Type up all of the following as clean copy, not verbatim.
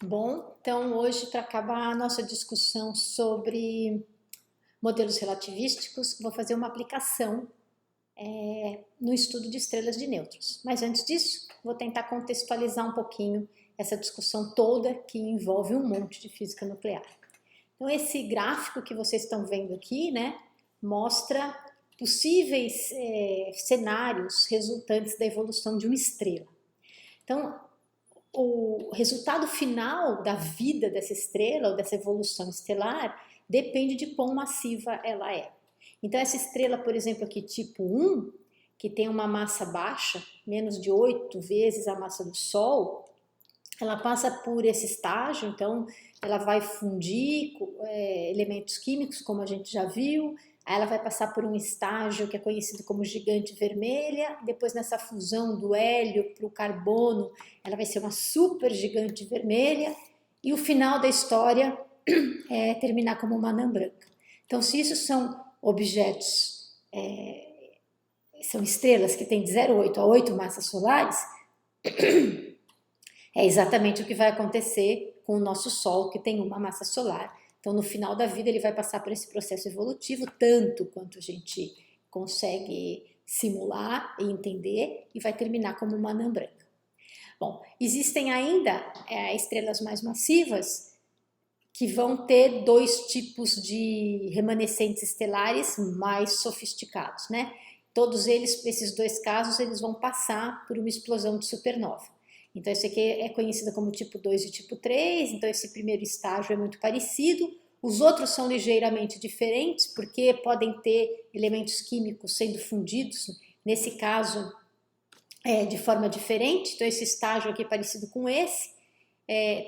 Bom, então hoje, para acabar a nossa discussão sobre modelos relativísticos, vou fazer uma aplicação no estudo de estrelas de nêutrons. Mas antes disso, vou tentar contextualizar um pouquinho essa discussão toda que envolve um monte de física nuclear. Então esse gráfico que vocês estão vendo aqui, né, mostra possíveis cenários resultantes da evolução de uma estrela. Então, o resultado final da vida dessa estrela ou dessa evolução estelar depende de quão massiva ela é. Então essa estrela, por exemplo, aqui tipo 1, que tem uma massa baixa, menos de 8 vezes a massa do Sol, ela passa por esse estágio, então ela vai fundir elementos químicos, como a gente já viu. Aí ela vai passar por um estágio que é conhecido como gigante vermelha, depois nessa fusão do hélio para o carbono, ela vai ser uma super gigante vermelha, e o final da história é terminar como uma anã branca. Então, se isso são objetos, são estrelas que têm de 0,8 a 8 massas solares, é exatamente o que vai acontecer com o nosso Sol, que tem uma massa solar. Então, no final da vida, ele vai passar por esse processo evolutivo, tanto quanto a gente consegue simular e entender, e vai terminar como uma anã branca. Bom, existem ainda estrelas mais massivas que vão ter dois tipos de remanescentes estelares mais sofisticados, né? Todos eles, esses dois casos, eles vão passar por uma explosão de supernova. Então, esse aqui é conhecido como tipo 2 e tipo 3, então esse primeiro estágio é muito parecido. Os outros são ligeiramente diferentes, porque podem ter elementos químicos sendo fundidos, nesse caso, de forma diferente. Então, esse estágio aqui é parecido com esse,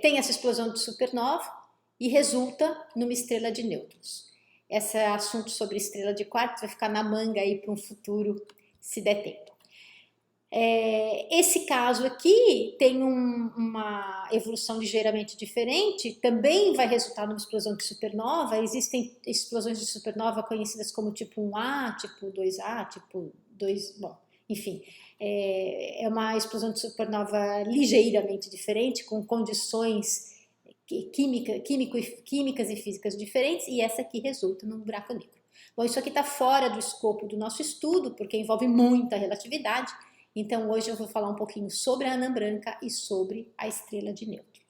tem essa explosão de supernova e resulta numa estrela de nêutrons. Esse assunto sobre estrela de quartos vai ficar na manga aí para um futuro, se der tempo. Esse caso aqui tem uma evolução ligeiramente diferente, também vai resultar numa explosão de supernova. Existem explosões de supernova conhecidas como tipo 1A, tipo 2A, tipo 2, bom, enfim. É uma explosão de supernova ligeiramente diferente, com condições químicas e físicas diferentes, e essa aqui resulta num buraco negro. Bom, isso aqui está fora do escopo do nosso estudo, porque envolve muita relatividade. Então, hoje eu vou falar um pouquinho sobre a anã branca e sobre a estrela de nêutrons.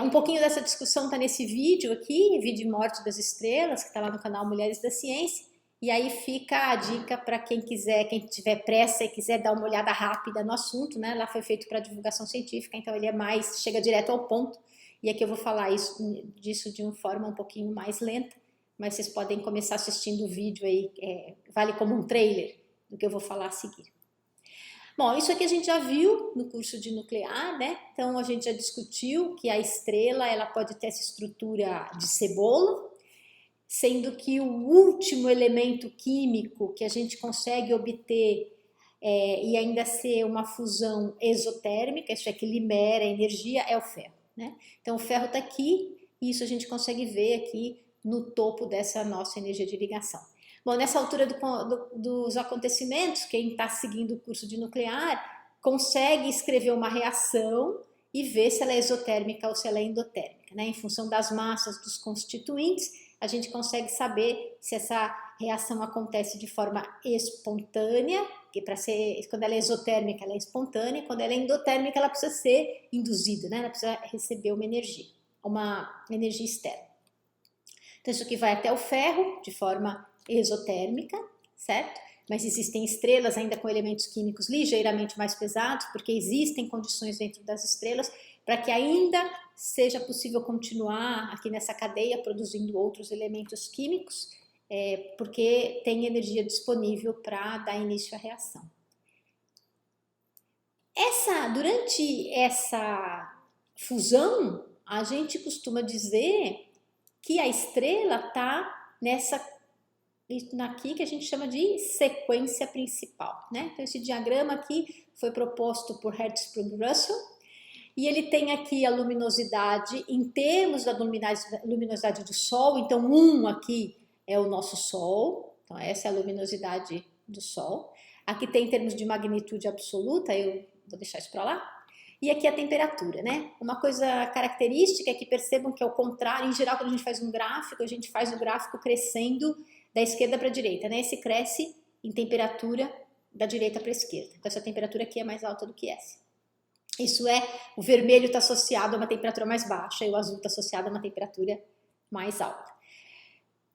Um pouquinho dessa discussão está nesse vídeo aqui, vídeo Morte das Estrelas, que está lá no canal Mulheres da Ciência. E aí fica a dica para quem quiser, quem tiver pressa e quiser dar uma olhada rápida no assunto, né? Lá foi feito para divulgação científica, então ele chega direto ao ponto. E aqui eu vou falar disso de uma forma um pouquinho mais lenta, mas vocês podem começar assistindo o vídeo aí, vale como um trailer do que eu vou falar a seguir. Bom, isso aqui a gente já viu no curso de nuclear, né? Então a gente já discutiu que a estrela ela pode ter essa estrutura de cebola, sendo que o último elemento químico que a gente consegue obter e ainda ser uma fusão exotérmica, isso é que libera energia, é o ferro, né? Então o ferro está aqui, e isso a gente consegue ver aqui no topo dessa nossa energia de ligação. Bom, nessa altura dos acontecimentos, quem está seguindo o curso de nuclear consegue escrever uma reação e ver se ela é exotérmica ou se ela é endotérmica, né? Em função das massas dos constituintes, a gente consegue saber se essa reação acontece de forma espontânea, que quando ela é exotérmica, ela é espontânea, quando ela é endotérmica, ela precisa ser induzida, né? Ela precisa receber uma energia externa. Então, isso aqui vai até o ferro de forma exotérmica, certo? Mas existem estrelas ainda com elementos químicos ligeiramente mais pesados, porque existem condições dentro das estrelas para que ainda seja possível continuar aqui nessa cadeia produzindo outros elementos químicos, porque tem energia disponível para dar início à reação. Durante essa fusão, a gente costuma dizer que a estrela está aqui que a gente chama de sequência principal, né? Então esse diagrama aqui foi proposto por Hertzsprung-Russell e ele tem aqui a luminosidade em termos da luminosidade do Sol. Então 1 aqui é o nosso Sol, então essa é a luminosidade do Sol. Aqui tem em termos de magnitude absoluta, eu vou deixar isso para lá. E aqui a temperatura, né? Uma coisa característica é que percebam que ao contrário, em geral, quando a gente faz um gráfico, a gente faz o gráfico crescendo da esquerda para a direita, né? Esse cresce em temperatura da direita para a esquerda. Então essa temperatura aqui é mais alta do que essa. Isso é, o vermelho está associado a uma temperatura mais baixa e o azul está associado a uma temperatura mais alta.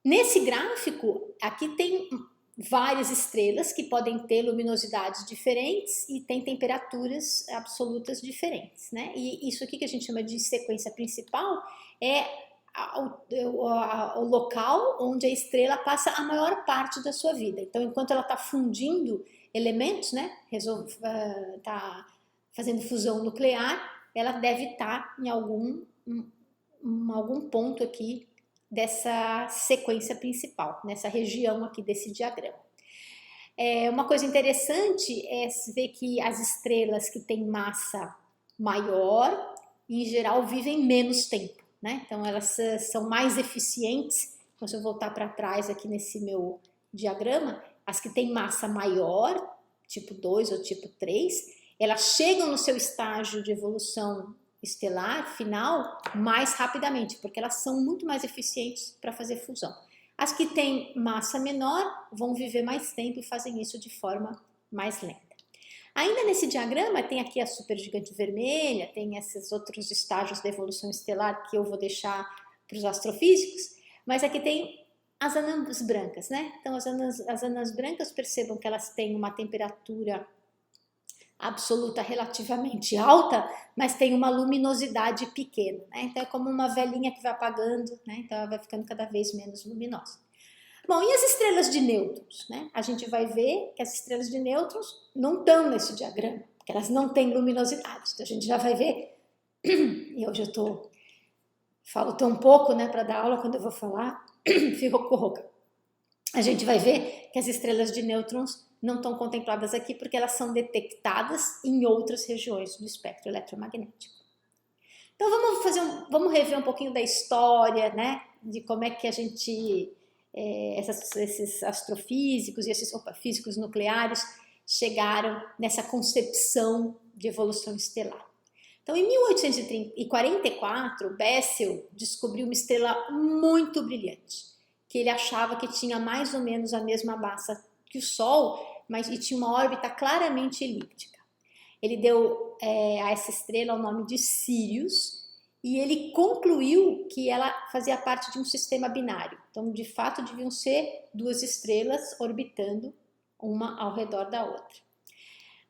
Nesse gráfico, aqui tem várias estrelas que podem ter luminosidades diferentes e tem temperaturas absolutas diferentes, né? E isso aqui que a gente chama de sequência principal é o local onde a estrela passa a maior parte da sua vida. Então, enquanto ela está fundindo elementos, né? Está fazendo fusão nuclear, ela deve estar em algum ponto aqui dessa sequência principal, nessa região aqui desse diagrama. Uma coisa interessante é ver que as estrelas que têm massa maior, em geral, vivem menos tempo, né? Então elas são mais eficientes. Então, se eu voltar para trás aqui nesse meu diagrama, as que têm massa maior, tipo 2 ou tipo 3, elas chegam no seu estágio de evolução estelar final mais rapidamente, porque elas são muito mais eficientes para fazer fusão. As que têm massa menor vão viver mais tempo e fazem isso de forma mais lenta. Ainda nesse diagrama tem aqui a supergigante vermelha, tem esses outros estágios da evolução estelar que eu vou deixar para os astrofísicos, mas aqui tem as anãs brancas, né? Então as anãs brancas, percebam que elas têm uma temperatura absoluta relativamente alta, mas tem uma luminosidade pequena, né? Então é como uma velhinha que vai apagando, né? Então ela vai ficando cada vez menos luminosa. Bom, e as estrelas de nêutrons, né? A gente vai ver que as estrelas de nêutrons não estão nesse diagrama, porque elas não têm luminosidade. Então a gente já vai ver, e hoje eu falo tão pouco, né, para dar aula, quando eu vou falar, fico rouca. A gente vai ver que as estrelas de nêutrons não estão contempladas aqui porque elas são detectadas em outras regiões do espectro eletromagnético. Então vamos rever um pouquinho da história, né, de como é que a gente, esses astrofísicos e esses físicos nucleares chegaram nessa concepção de evolução estelar. Então, em 1844, Bessel descobriu uma estrela muito brilhante, que ele achava que tinha mais ou menos a mesma massa que o Sol, e tinha uma órbita claramente elíptica. Ele deu a essa estrela o nome de Sirius e ele concluiu que ela fazia parte de um sistema binário. Então, de fato, deviam ser duas estrelas orbitando uma ao redor da outra.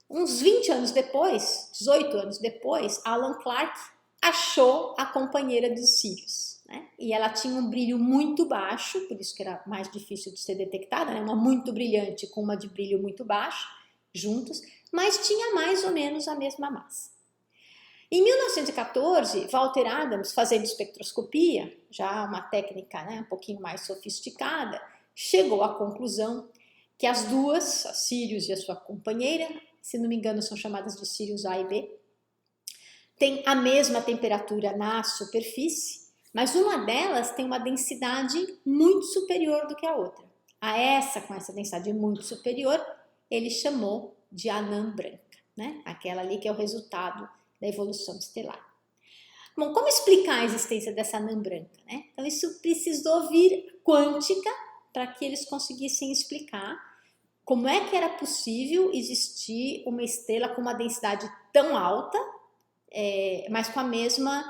Uns 20 anos depois, 18 anos depois, Alan Clark achou a companheira dos Sirius, né? E ela tinha um brilho muito baixo, por isso que era mais difícil de ser detectada, né? Uma muito brilhante com uma de brilho muito baixo, juntos, mas tinha mais ou menos a mesma massa. Em 1914, Walter Adams, fazendo espectroscopia, já uma técnica, né, um pouquinho mais sofisticada, chegou à conclusão que as duas, a Sirius e a sua companheira, se não me engano são chamadas de Sirius A e B, têm a mesma temperatura na superfície, mas uma delas tem uma densidade muito superior do que a outra. Com essa densidade muito superior, ele chamou de anã branca, né? Aquela ali que é o resultado da evolução estelar. Bom, como explicar a existência dessa anã branca, né? Então isso precisou vir quântica para que eles conseguissem explicar como é que era possível existir uma estrela com uma densidade tão alta, mas com a mesma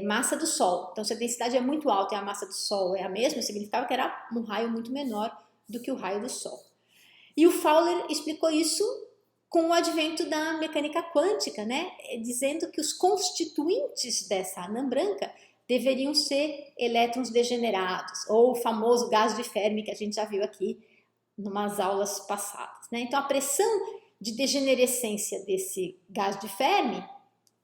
massa do Sol. Então, se a densidade é muito alta e a massa do Sol é a mesma, significava que era um raio muito menor do que o raio do Sol. E o Fowler explicou isso com o advento da mecânica quântica, né? Dizendo que os constituintes dessa anã branca deveriam ser elétrons degenerados, ou o famoso gás de Fermi que a gente já viu aqui numas aulas passadas, né? Então a pressão de degenerescência desse gás de Fermi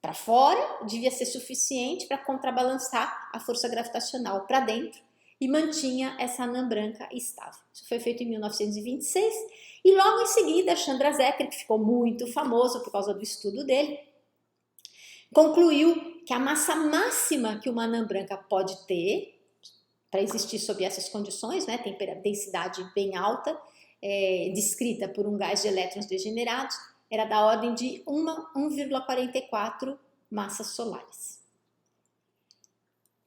para fora devia ser suficiente para contrabalançar a força gravitacional para dentro e mantinha essa anã branca estável. Isso foi feito em 1926 e logo em seguida Chandrasekhar, que ficou muito famoso por causa do estudo dele, concluiu que a massa máxima que uma anã branca pode ter para existir sob essas condições, né, tem densidade bem alta, descrita por um gás de elétrons degenerados, era da ordem de 1,44 massas solares.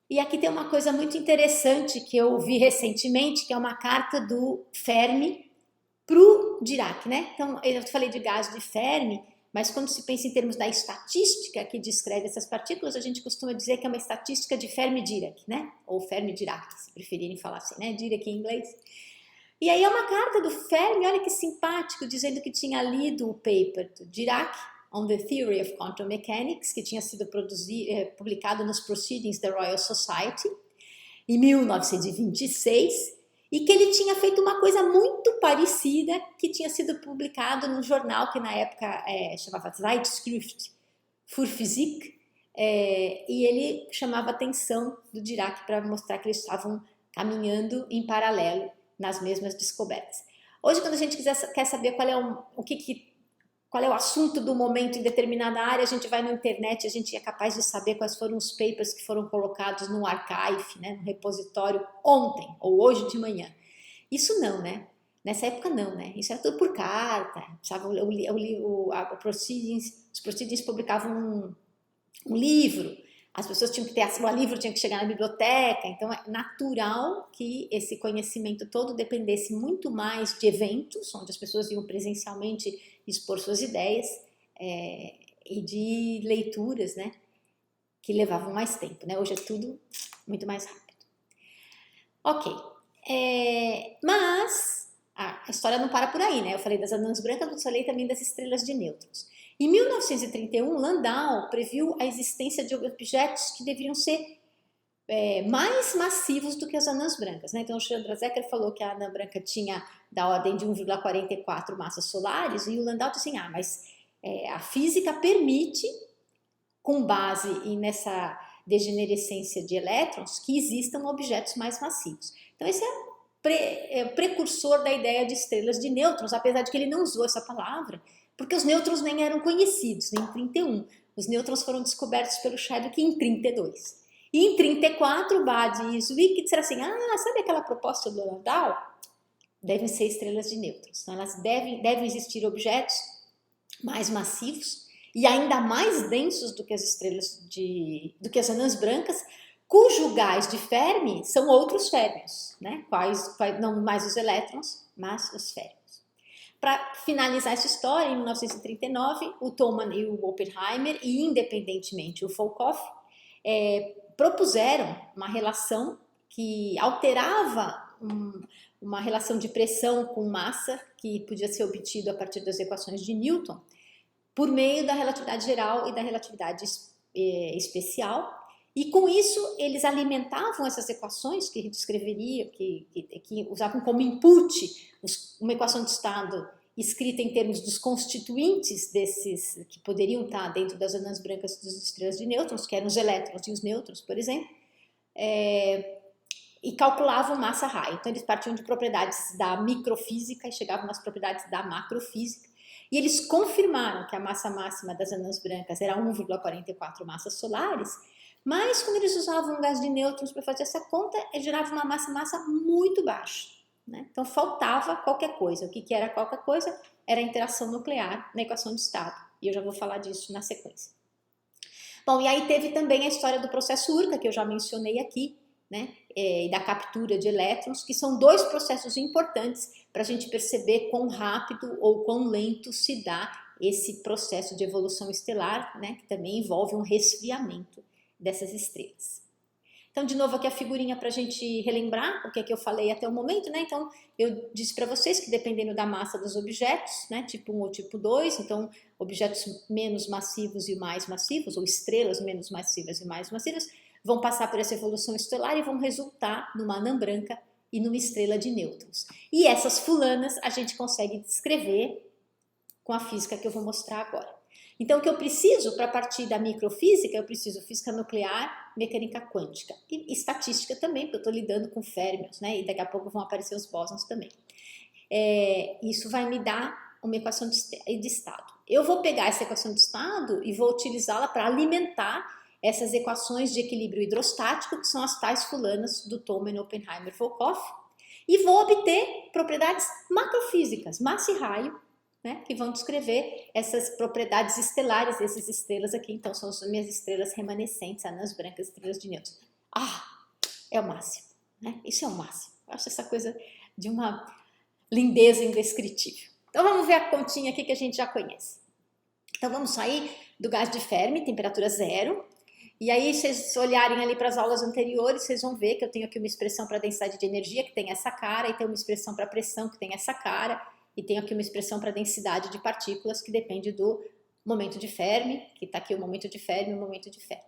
E aqui tem uma coisa muito interessante que eu vi recentemente, que é uma carta do Fermi para o Dirac, né? Então, eu falei de gás de Fermi, mas quando se pensa em termos da estatística que descreve essas partículas, a gente costuma dizer que é uma estatística de Fermi-Dirac, né? Ou Fermi-Dirac, se preferirem falar assim, né? Dirac em inglês. E aí é uma carta do Fermi, olha que simpático, dizendo que tinha lido o paper do Dirac on the Theory of Quantum Mechanics, que tinha sido publicado nos Proceedings da Royal Society, em 1926, e que ele tinha feito uma coisa muito parecida, que tinha sido publicado num jornal que na época chamava Zeitschrift für Physik, e ele chamava a atenção do Dirac para mostrar que eles estavam caminhando em paralelo nas mesmas descobertas. Hoje, quando a gente quer saber qual é o assunto do momento em determinada área, a gente vai na internet, a gente é capaz de saber quais foram os papers que foram colocados no archive, né, no repositório ontem ou hoje de manhã. Isso não, né? Nessa época não, né? Isso era tudo por carta. Os Proceedings publicavam um livro, as pessoas tinham que ter acesso, o livro tinha que chegar na biblioteca, então é natural que esse conhecimento todo dependesse muito mais de eventos, onde as pessoas iam presencialmente expor suas ideias, e de leituras, né, que levavam mais tempo, né? Hoje é tudo muito mais rápido. Ok, mas a história não para por aí, né? Eu falei das anãs brancas, mas falei também das estrelas de nêutrons. Em 1931, Landau previu a existência de objetos que deveriam ser mais massivos do que as anãs brancas, né? Então, o Chandrasekhar falou que a anã branca tinha da ordem de 1,44 massas solares, e o Landau disse assim, mas a física permite, com base nessa degenerescência de elétrons, que existam objetos mais massivos. Então, esse é o precursor da ideia de estrelas de nêutrons, apesar de que ele não usou essa palavra, porque os nêutrons nem eram conhecidos, nem em 31. Os nêutrons foram descobertos pelo Chadwick em 32. E em 34, Bade e Zwick disseram assim, sabe aquela proposta do Landau? Devem ser estrelas de nêutrons. Então, elas devem existir objetos mais massivos e ainda mais densos do que as do que as anãs brancas, cujo gás de Fermi são outros férmions, né? Não mais os elétrons, mas os férmions. Para finalizar essa história, em 1939, o Thoma e o Oppenheimer, e independentemente o Volkoff, propuseram uma relação que alterava uma relação de pressão com massa que podia ser obtido a partir das equações de Newton, por meio da relatividade geral e da relatividade especial. E com isso, eles alimentavam essas equações que descreveriam, que usavam como input uma equação de estado escrita em termos dos constituintes desses que poderiam estar dentro das anãs brancas das estrelas de nêutrons, que eram os elétrons e os nêutrons, por exemplo, e calculavam massa raio. Então, eles partiam de propriedades da microfísica e chegavam nas propriedades da macrofísica. E eles confirmaram que a massa máxima das anãs brancas era 1,44 massas solares, mas quando eles usavam o gás de nêutrons para fazer essa conta, ele gerava uma massa muito baixa, né? Então faltava qualquer coisa. O que era qualquer coisa? Era a interação nuclear na equação de estado. E eu já vou falar disso na sequência. Bom, e aí teve também a história do processo Urca, que eu já mencionei aqui, né? E da captura de elétrons, que são dois processos importantes para a gente perceber quão rápido ou quão lento se dá esse processo de evolução estelar, né? Que também envolve um resfriamento dessas estrelas. Então, de novo aqui a figurinha para a gente relembrar o que é que eu falei até o momento, né? Então, eu disse para vocês que dependendo da massa dos objetos, né? Tipo 1 ou tipo 2, então objetos menos massivos e mais massivos, ou estrelas menos massivas e mais massivas, vão passar por essa evolução estelar e vão resultar numa anã branca e numa estrela de nêutrons. E essas fulanas a gente consegue descrever com a física que eu vou mostrar agora. Então, o que eu preciso para partir da microfísica, eu preciso física nuclear, mecânica quântica e estatística também, porque eu estou lidando com férmions, né? E daqui a pouco vão aparecer os bósons também. Isso vai me dar uma equação de estado. Eu vou pegar essa equação de estado e vou utilizá-la para alimentar essas equações de equilíbrio hidrostático, que são as tais fulanas do Thoma, Oppenheimer, Volkoff, e vou obter propriedades macrofísicas, massa e raio, né, que vão descrever essas propriedades estelares dessas estrelas aqui. Então, são as minhas estrelas remanescentes, anãs brancas, estrelas de nêutrons. Ah, é o máximo, né? Isso é o máximo. Eu acho essa coisa de uma lindeza indescritível. Então, vamos ver a continha aqui que a gente já conhece. Então, vamos sair do gás de Fermi, temperatura zero. E aí, se vocês olharem ali para as aulas anteriores, vocês vão ver que eu tenho aqui uma expressão para densidade de energia, que tem essa cara, e tem uma expressão para pressão, que tem essa cara, e tenho aqui uma expressão para densidade de partículas, que depende do momento de Fermi, que está aqui o momento de Fermi e o momento de Fermi.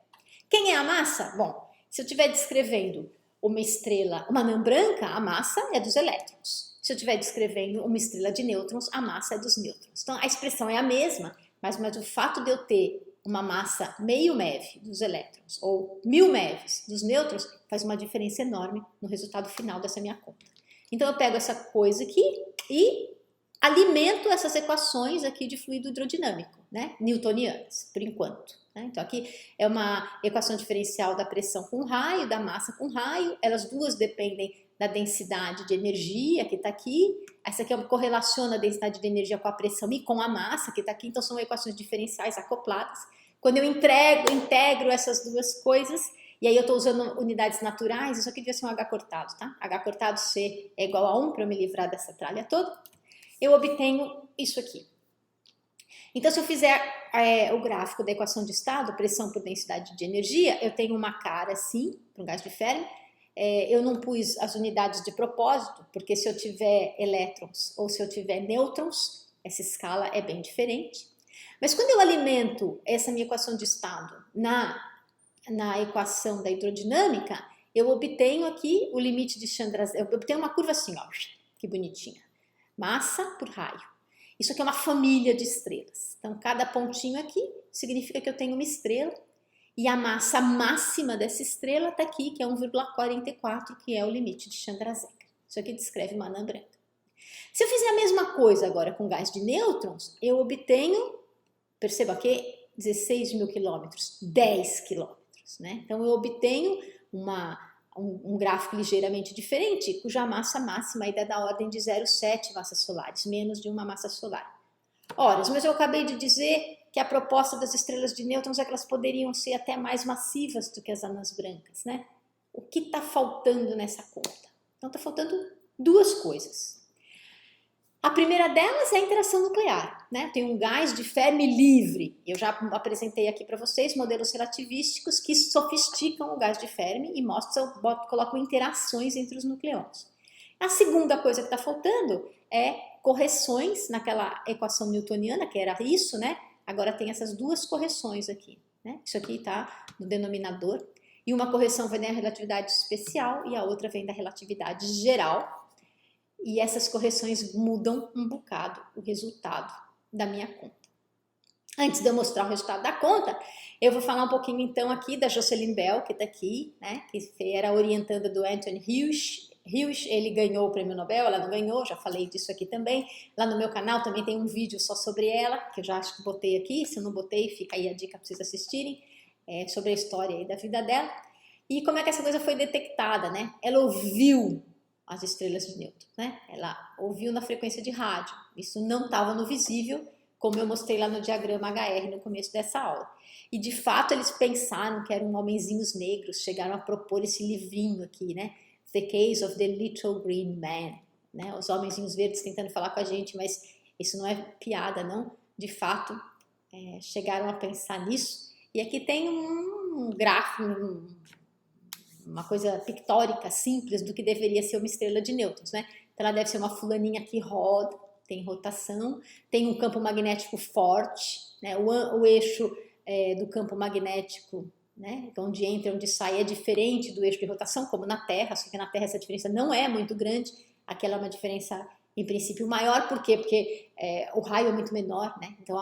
Quem é a massa? Bom, se eu estiver descrevendo uma estrela, uma anã branca, a massa é dos elétrons. Se eu estiver descrevendo uma estrela de nêutrons, a massa é dos nêutrons. Então, a expressão é a mesma, mas o fato de eu ter uma massa meio MeV dos elétrons ou 1000 MeVs dos nêutrons faz uma diferença enorme no resultado final dessa minha conta. Então, eu pego essa coisa aqui e alimento essas equações aqui de fluido hidrodinâmico, né? Newtonianas, por enquanto. Né? Então, aqui é uma equação diferencial da pressão com raio, da massa com raio, elas duas dependem da densidade de energia, que está aqui. Essa aqui correlaciona a densidade de energia com a pressão e com a massa, que está aqui. Então, são equações diferenciais acopladas. Quando eu integro essas duas coisas, e aí eu estou usando unidades naturais, isso aqui devia ser um H cortado, tá? H cortado C é igual a 1 para eu me livrar dessa tralha toda. Eu obtenho isso aqui. Então, se eu fizer o gráfico da equação de estado, pressão por densidade de energia, eu tenho uma cara assim, para um gás de Fermi. Eu não pus as unidades de propósito, porque se eu tiver elétrons ou se eu tiver nêutrons, essa escala é bem diferente. Mas quando eu alimento essa minha equação de estado na equação da hidrodinâmica, eu obtenho aqui o limite de Chandrasekhar, eu obtenho uma curva assim, ó, que bonitinha. Massa por raio. Isso aqui é uma família de estrelas. Então, cada pontinho aqui significa que eu tenho uma estrela e a massa máxima dessa estrela está aqui, que é 1,44, que é o limite de Chandrasekhar. Isso aqui descreve uma anã branca. Se eu fizer a mesma coisa agora com gás de nêutrons, eu obtenho, perceba aqui, 16 mil quilômetros, 10 quilômetros, né? Então, eu obtenho um gráfico ligeiramente diferente, cuja massa máxima ainda é da ordem de 0,7 massas solares, menos de uma massa solar. Ora, mas eu acabei de dizer que a proposta das estrelas de nêutrons é que elas poderiam ser até mais massivas do que as anãs brancas, né? O que está faltando nessa conta? Então, está faltando duas coisas. A primeira delas é a interação nuclear, né? Tem um gás de Fermi livre. Eu já apresentei aqui para vocês modelos relativísticos que sofisticam o gás de Fermi e colocam interações entre os nucleões. A segunda coisa que está faltando é correções naquela equação newtoniana, que era isso, né? Agora tem essas duas correções aqui, né? Isso aqui está no denominador. E uma correção vem da relatividade especial e a outra vem da relatividade geral. E essas correções mudam um bocado o resultado da minha conta. Antes de eu mostrar o resultado da conta, eu vou falar um pouquinho então aqui da Jocelyn Bell, que está aqui, né, que era orientanda do Anthony Hirsch. Ele ganhou o prêmio Nobel, ela não ganhou, já falei disso aqui também. Lá no meu canal também tem um vídeo só sobre ela, que eu já acho que botei aqui. Se eu não botei, fica aí a dica para vocês assistirem, sobre a história aí da vida dela. E como é que essa coisa foi detectada, né? Ela ouviu as estrelas de nêutrons, né? Ela ouviu na frequência de rádio. Isso não estava no visível, como eu mostrei lá no diagrama HR no começo dessa aula. E de fato eles pensaram que eram homenzinhos negros, chegaram a propor esse livrinho aqui, né? The Case of the Little Green Man, né? Os homenzinhos verdes tentando falar com a gente, mas isso não é piada, não. De fato, chegaram a pensar nisso. E aqui tem um gráfico, uma coisa pictórica, simples, do que deveria ser uma estrela de nêutrons, né? Então, ela deve ser uma fulaninha que roda, tem rotação, tem um campo magnético forte, né? O eixo do campo magnético, né? Onde entra e onde sai é diferente do eixo de rotação, como na Terra, só que na Terra essa diferença não é muito grande, aquela é uma diferença, em princípio, maior. Por quê? Porque o raio é muito menor, né? Então,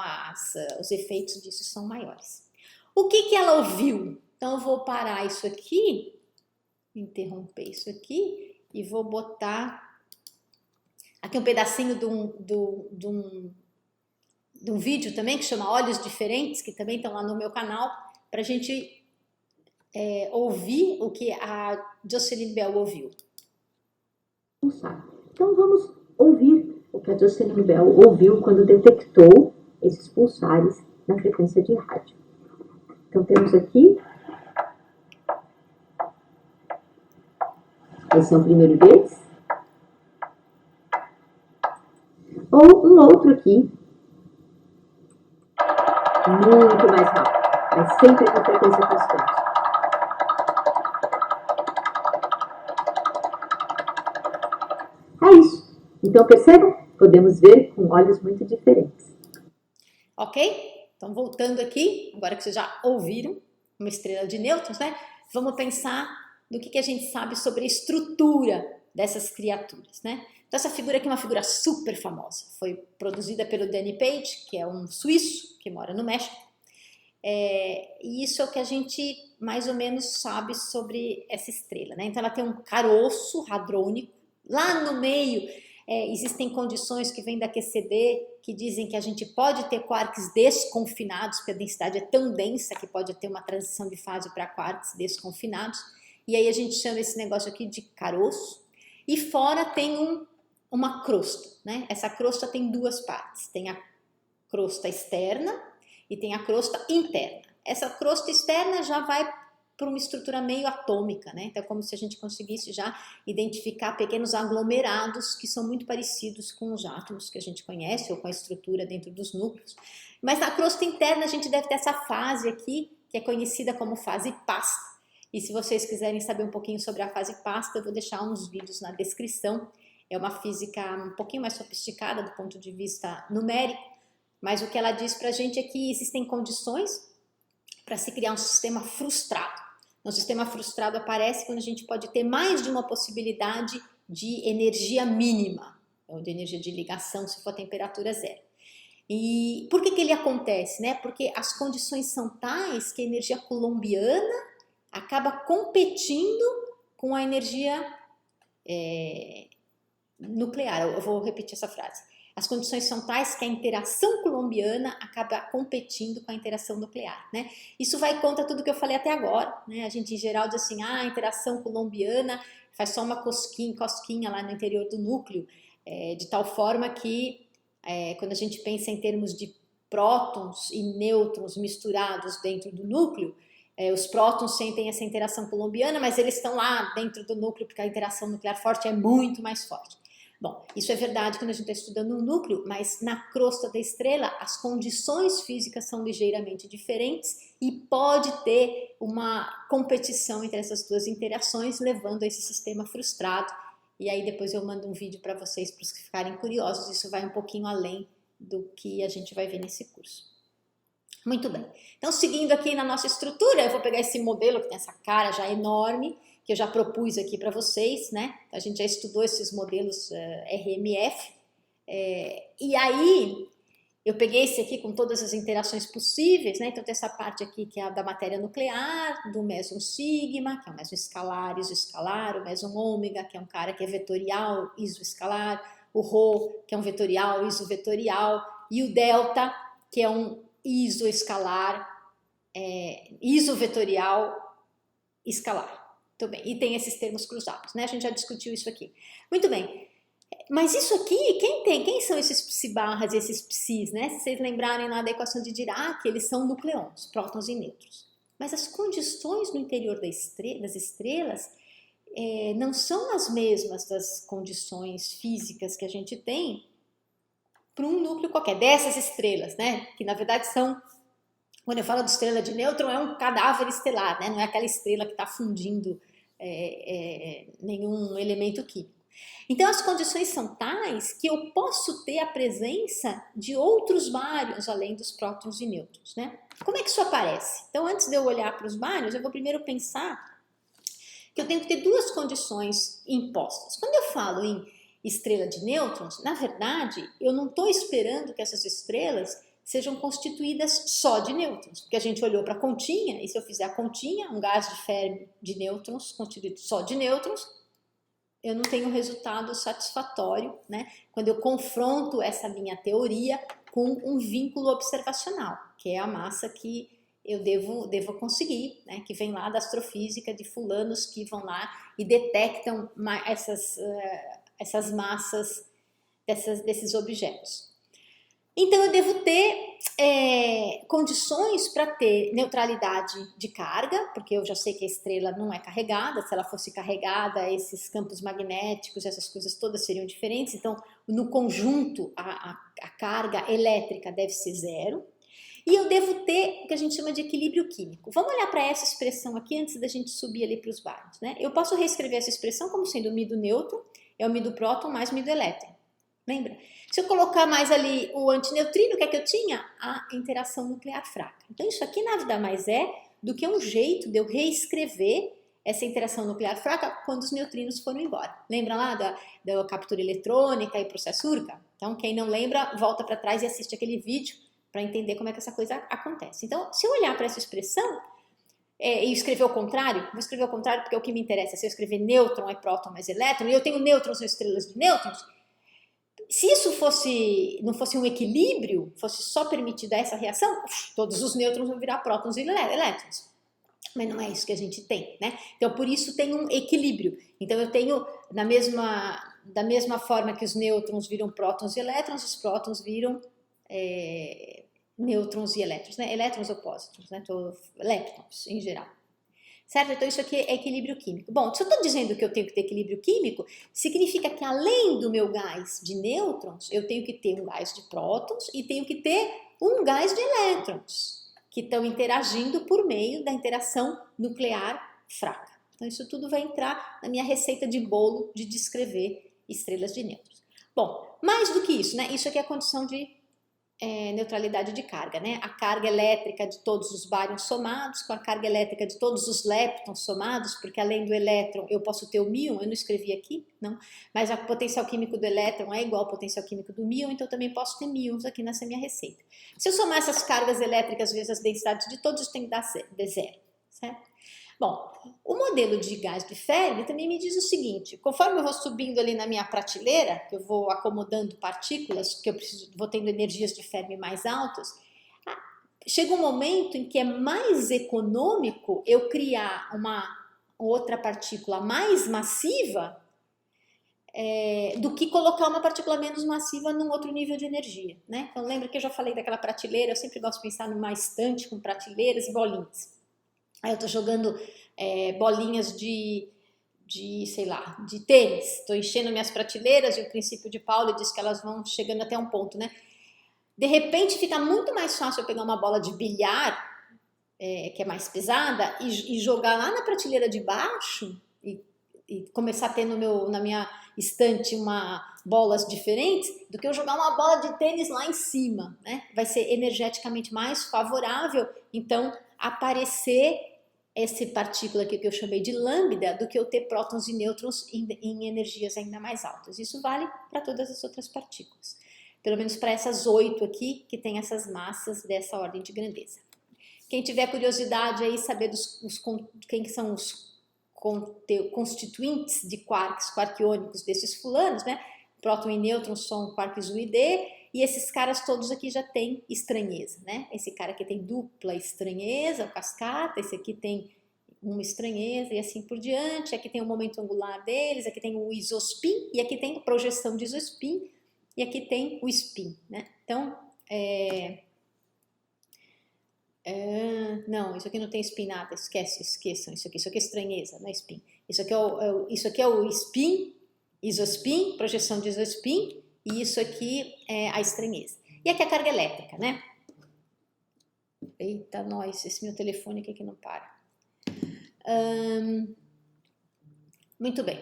os efeitos disso são maiores. O que ela ouviu? Então, eu vou parar isso aqui, interromper isso aqui e vou botar aqui um pedacinho de um vídeo também que chama Olhos Diferentes, que também estão lá no meu canal, para a gente ouvir o que a Jocelyn Bell ouviu. Então vamos ouvir o que a Jocelyn Bell ouviu quando detectou esses pulsares na frequência de rádio. Então temos aqui, esse é o primeiro deles, ou um outro aqui, muito mais rápido, mas sempre com frequência constante. É isso. Então percebam? Podemos ver com olhos muito diferentes. Ok? Então voltando aqui, agora que vocês já ouviram uma estrela de nêutrons, né? Vamos pensar no que a gente sabe sobre a estrutura dessas criaturas, né? Então essa figura aqui é uma figura super famosa, foi produzida pelo Danny Page, que é um suíço que mora no México, e isso é o que a gente mais ou menos sabe sobre essa estrela, né? Então ela tem um caroço hadrônico, lá no meio existem condições que vêm da QCD que dizem que a gente pode ter quarks desconfinados, porque a densidade é tão densa que pode ter uma transição de fase para quarks desconfinados, e aí a gente chama esse negócio aqui de caroço, e fora tem uma crosta, né? Essa crosta tem duas partes, tem a crosta externa e tem a crosta interna. Essa crosta externa já vai para uma estrutura meio atômica, né? Então é como se a gente conseguisse já identificar pequenos aglomerados que são muito parecidos com os átomos que a gente conhece ou com a estrutura dentro dos núcleos. Mas na crosta interna a gente deve ter essa fase aqui, que é conhecida como fase pasta. E se vocês quiserem saber um pouquinho sobre a fase pasta, eu vou deixar uns vídeos na descrição. É uma física um pouquinho mais sofisticada do ponto de vista numérico, mas o que ela diz para a gente é que existem condições para se criar um sistema frustrado. Um sistema frustrado aparece quando a gente pode ter mais de uma possibilidade de energia mínima, ou de energia de ligação, se for temperatura zero. E por que ele acontece, né? Porque as condições são tais que a energia coulombiana acaba competindo com a energia nuclear. Eu vou repetir essa frase. As condições são tais que a interação coulombiana acaba competindo com a interação nuclear, né? Isso vai contra tudo que eu falei até agora, né? A gente em geral diz assim, a interação coulombiana faz só uma cosquinha lá no interior do núcleo, de tal forma que quando a gente pensa em termos de prótons e nêutrons misturados dentro do núcleo, os prótons sentem essa interação coulombiana, mas eles estão lá dentro do núcleo porque a interação nuclear forte é muito mais forte. Bom, isso é verdade quando a gente está estudando um núcleo, mas na crosta da estrela as condições físicas são ligeiramente diferentes e pode ter uma competição entre essas duas interações, levando a esse sistema frustrado. E aí depois eu mando um vídeo para vocês, para os que ficarem curiosos, isso vai um pouquinho além do que a gente vai ver nesse curso. Muito bem, então seguindo aqui na nossa estrutura, eu vou pegar esse modelo que tem essa cara já enorme, que eu já propus aqui para vocês, né? A gente já estudou esses modelos RMF, e aí eu peguei esse aqui com todas as interações possíveis, né? Então tem essa parte aqui que é a da matéria nuclear, do meson sigma, que é o meson escalar, isoescalar, o meson ômega, que é um cara que é vetorial, isoescalar, o ρ, que é um vetorial, isovetorial, e o delta, que é um isoescalar, isovetorial, escalar. Muito bem, e tem esses termos cruzados, né? A gente já discutiu isso aqui. Muito bem, mas isso aqui, quem são esses psi-barras e esses psis, né? Se vocês lembrarem lá da equação de Dirac, eles são nucleons, prótons e nêutrons. Mas as condições no interior das estrelas não são as mesmas das condições físicas que a gente tem para um núcleo qualquer, dessas estrelas, né? Que na verdade são, quando eu falo de estrela de nêutron, é um cadáver estelar, né? Não é aquela estrela que está fundindo nenhum elemento químico. Então as condições são tais que eu posso ter a presença de outros bárions além dos prótons e nêutrons, né? Como é que isso aparece? Então antes de eu olhar para os bárions, eu vou primeiro pensar que eu tenho que ter duas condições impostas. Quando eu falo em estrela de nêutrons, na verdade, eu não estou esperando que essas estrelas sejam constituídas só de nêutrons, porque a gente olhou para a continha, e se eu fizer a continha, um gás de Fermi de nêutrons constituído só de nêutrons, eu não tenho um resultado satisfatório, né? Quando eu confronto essa minha teoria com um vínculo observacional, que é a massa que eu devo conseguir, né? Que vem lá da astrofísica de fulanos que vão lá e detectam essas massas desses objetos. Então, eu devo ter condições para ter neutralidade de carga, porque eu já sei que a estrela não é carregada. Se ela fosse carregada, esses campos magnéticos, essas coisas todas seriam diferentes. Então, no conjunto, a carga elétrica deve ser zero. E eu devo ter o que a gente chama de equilíbrio químico. Vamos olhar para essa expressão aqui antes da gente subir ali para os bares, né? Eu posso reescrever essa expressão como sendo o Mi do nêutron é o Mi do próton mais Mi do elétron. Lembra? Se eu colocar mais ali o antineutrino, o que é que eu tinha? A interação nuclear fraca. Então isso aqui nada mais é do que um jeito de eu reescrever essa interação nuclear fraca quando os neutrinos foram embora. Lembra lá da captura eletrônica e processo Urca? Então quem não lembra, volta para trás e assiste aquele vídeo para entender como é que essa coisa acontece. Então, se eu olhar para essa expressão e escrever o contrário, vou escrever o contrário porque é o que me interessa. Se eu escrever nêutron é próton mais elétron, e eu tenho nêutrons e estrelas de nêutrons, se isso não fosse um equilíbrio, fosse só permitida essa reação, todos os nêutrons vão virar prótons e elétrons. Mas não é isso que a gente tem, né? Então, por isso tem um equilíbrio. Então, eu tenho, da mesma forma que os nêutrons viram prótons e elétrons, os prótons viram nêutrons e elétrons, né? Elétrons ou pósitrons, né? Leptons, em geral. Certo? Então, isso aqui é equilíbrio químico. Bom, se eu estou dizendo que eu tenho que ter equilíbrio químico, significa que além do meu gás de nêutrons, eu tenho que ter um gás de prótons e tenho que ter um gás de elétrons, que estão interagindo por meio da interação nuclear fraca. Então, isso tudo vai entrar na minha receita de bolo de descrever estrelas de nêutrons. Bom, mais do que isso, né? Isso aqui é a condição de neutralidade de carga, né? A carga elétrica de todos os bárions somados com a carga elétrica de todos os leptons somados, porque além do elétron eu posso ter o míon, eu não escrevi aqui, não, mas o potencial químico do elétron é igual ao potencial químico do míon, então eu também posso ter míons aqui nessa minha receita. Se eu somar essas cargas elétricas vezes as densidades de todos, tem que dar zero, certo? Bom, o modelo de gás de Fermi também me diz o seguinte: conforme eu vou subindo ali na minha prateleira, que eu vou acomodando partículas, que eu vou tendo energias de Fermi mais altas, chega um momento em que é mais econômico eu criar uma outra partícula mais massiva do que colocar uma partícula menos massiva num outro nível de energia, né? Então lembra que eu já falei daquela prateleira, eu sempre gosto de pensar numa estante com prateleiras e bolinhas. Aí eu tô jogando bolinhas sei lá, de tênis. Tô enchendo minhas prateleiras e o princípio de Pauli diz que elas vão chegando até um ponto, né? De repente fica muito mais fácil eu pegar uma bola de bilhar, que é mais pesada, e jogar lá na prateleira de baixo e começar a ter na minha estante bolas diferentes, do que eu jogar uma bola de tênis lá em cima, né? Vai ser energeticamente mais favorável, então, aparecer essa partícula aqui que eu chamei de lambda, do que eu ter prótons e nêutrons em energias ainda mais altas. Isso vale para todas as outras partículas. Pelo menos para essas 8 aqui, que tem essas massas dessa ordem de grandeza. Quem tiver curiosidade aí, saber quem são os constituintes de quarks quarquiônicos desses fulanos, né? Próton e nêutron são quarks U e D, e esses caras todos aqui já têm estranheza, né? Esse cara aqui tem dupla estranheza, o cascata, esse aqui tem uma estranheza e assim por diante. Aqui tem o momento angular deles, aqui tem o isospin, e aqui tem a projeção de isospin, e aqui tem o spin, né? Então, não, isso aqui não tem spin nada, esqueçam isso aqui é estranheza, não é spin. Isso aqui é o spin, isospin, projeção de isospin, e isso aqui é a estranheza. E aqui é a carga elétrica, né? Eita, nós, esse meu telefone aqui que não para. Muito bem.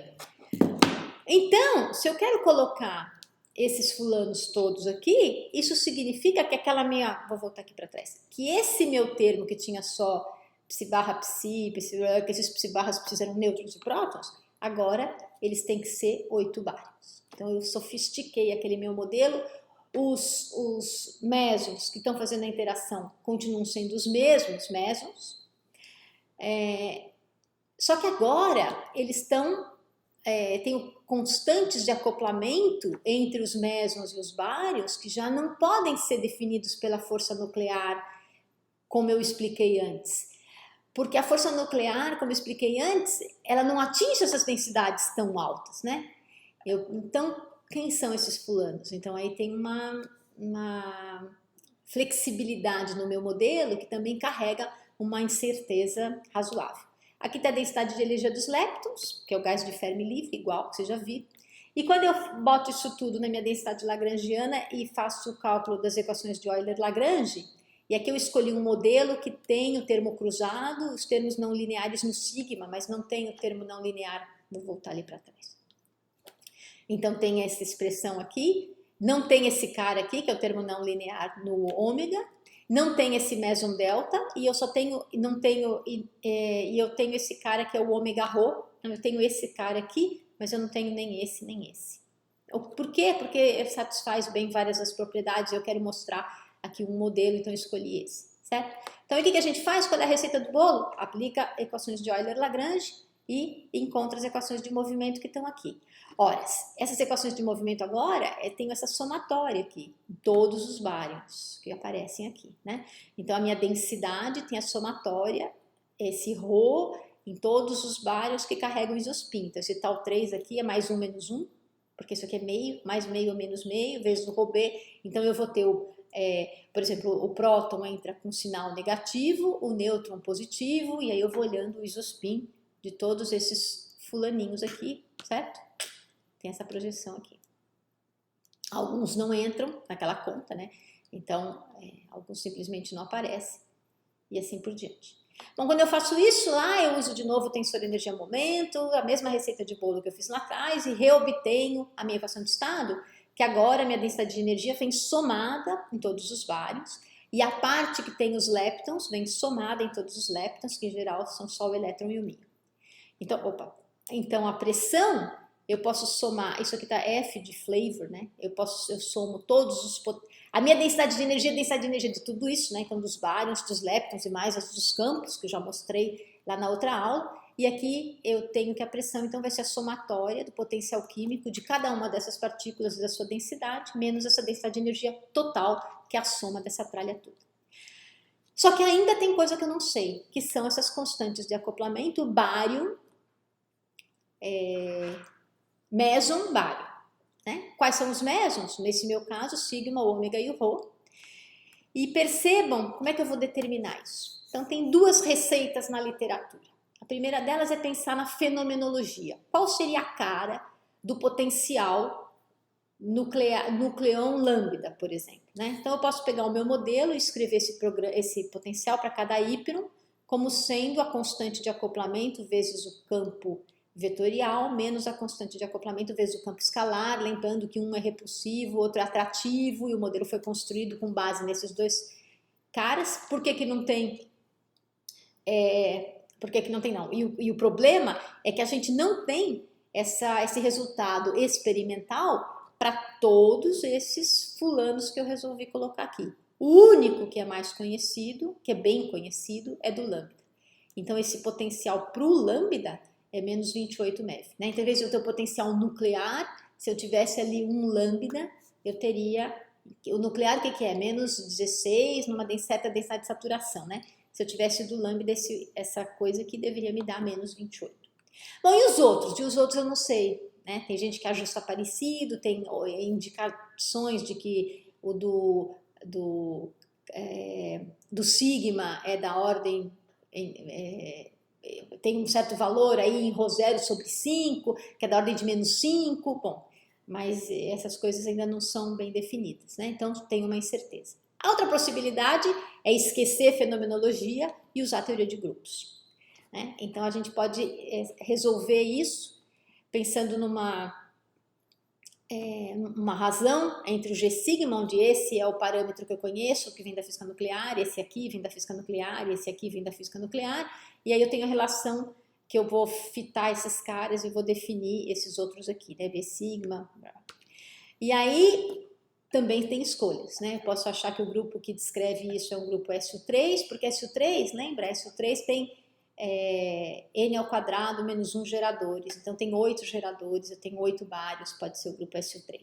Então, se eu quero colocar esses fulanos todos aqui, isso significa que vou voltar aqui para trás, que esse meu termo que tinha só psi barra psi, que esses psi barras psi eram nêutrons e prótons, agora eles têm que ser 8 bárions. Então eu sofistiquei aquele meu modelo, os mesons que estão fazendo a interação continuam sendo os mesmos mesons, só que agora eles têm constantes de acoplamento entre os mesons e os bárions que já não podem ser definidos pela força nuclear, como eu expliquei antes. Porque a força nuclear, como eu expliquei antes, ela não atinge essas densidades tão altas, né? Então, quem são esses fulanos? Então aí tem uma flexibilidade no meu modelo que também carrega uma incerteza razoável. Aqui está a densidade de energia dos leptons, que é o gás de Fermi livre, igual que você já viu. E quando eu boto isso tudo na minha densidade lagrangiana e faço o cálculo das equações de Euler-Lagrange, e aqui eu escolhi um modelo que tem o termo cruzado, os termos não lineares no sigma, mas não tem o termo não linear. Vou voltar ali para trás. Então tem essa expressão aqui, não tem esse cara aqui, que é o termo não linear no ômega, não tem esse meson delta, e eu só tenho, e eu tenho esse cara que é o ômega rho, então eu tenho esse cara aqui, mas eu não tenho nem esse, nem esse. Por quê? Porque satisfaz bem várias das propriedades, eu quero mostrar aqui um modelo, então eu escolhi esse, certo? Então o que a gente faz? Qual é a receita do bolo? Aplica equações de Euler-Lagrange e encontra as equações de movimento que estão aqui. Ora, essas equações de movimento agora, tem essa somatória aqui, todos os bárions que aparecem aqui, né? Então a minha densidade tem a somatória, esse ρ, em todos os bárions que carregam isospin. Então esse tal 3 aqui é mais 1 menos 1, porque isso aqui é meio, mais meio ou menos meio, vezes o ρb. Então eu vou ter, por exemplo, o próton entra com sinal negativo, o nêutron positivo, e aí eu vou olhando o isospin de todos esses fulaninhos aqui, certo? Tem essa projeção aqui. Alguns não entram naquela conta, né? Então, alguns simplesmente não aparecem. E assim por diante. Bom, quando eu faço isso lá, eu uso de novo o tensor energia-momento, a mesma receita de bolo que eu fiz lá atrás, e reobtenho a minha equação de estado, que agora a minha densidade de energia vem somada em todos os bárions, e a parte que tem os leptons vem somada em todos os leptons, que em geral são só o elétron e o míon. Então a pressão, eu posso somar, isso aqui tá F de flavor, né? Eu somo todos os, a minha densidade de energia é a densidade de energia de tudo isso, né? Então dos bárions, dos leptons e mais as dos campos, que eu já mostrei lá na outra aula. E aqui eu tenho que a pressão, então vai ser a somatória do potencial químico de cada uma dessas partículas e da sua densidade, menos essa densidade de energia total, que é a soma dessa tralha toda. Só que ainda tem coisa que eu não sei, que são essas constantes de acoplamento, bário, meson, bário. Né? Quais são os mesons? Nesse meu caso, sigma, ômega e o ρ. E percebam como é que eu vou determinar isso. Então tem duas receitas na literatura. A primeira delas é pensar na fenomenologia. Qual seria a cara do potencial nucleon lambda, por exemplo? Né? Então eu posso pegar o meu modelo e escrever esse potencial para cada Y como sendo a constante de acoplamento vezes o campo vetorial menos a constante de acoplamento vezes o campo escalar, lembrando que um é repulsivo, o outro é atrativo, e o modelo foi construído com base nesses dois caras. Por que não tem? Por que não tem não? E o problema é que a gente não tem esse resultado experimental para todos esses fulanos que eu resolvi colocar aqui. O único que é mais conhecido, que é bem conhecido, é do lambda. Então esse potencial para o lambda é menos 28 MeV. Né? Então, em vez de eu ter o potencial nuclear, se eu tivesse ali um lambda, eu teria... O nuclear, o que é? Menos 16 numa certa densidade de saturação, né? Se eu tivesse do lambda, essa coisa aqui deveria me dar menos 28. Bom, e os outros? E os outros eu não sei. Né? Tem gente que ajusta parecido, tem indicações de que o do sigma é da ordem... tem um certo valor aí em ρ0 sobre 5, que é da ordem de menos 5, bom, mas essas coisas ainda não são bem definidas, né? Então tem uma incerteza. A outra possibilidade é esquecer fenomenologia e usar teoria de grupos, né? Então a gente pode resolver isso pensando numa razão entre o G sigma, onde esse é o parâmetro que eu conheço, que vem da física nuclear, esse aqui vem da física nuclear, e esse aqui vem da física nuclear, e aí eu tenho a relação que eu vou fitar esses caras e vou definir esses outros aqui, né? V sigma. E aí também tem escolhas, né? Eu posso achar que o grupo que descreve isso é um grupo SU3, porque SU3, lembra? SU3 tem N ao quadrado menos 1 geradores, então tem 8 geradores, eu tenho 8 bários, pode ser o grupo SU3.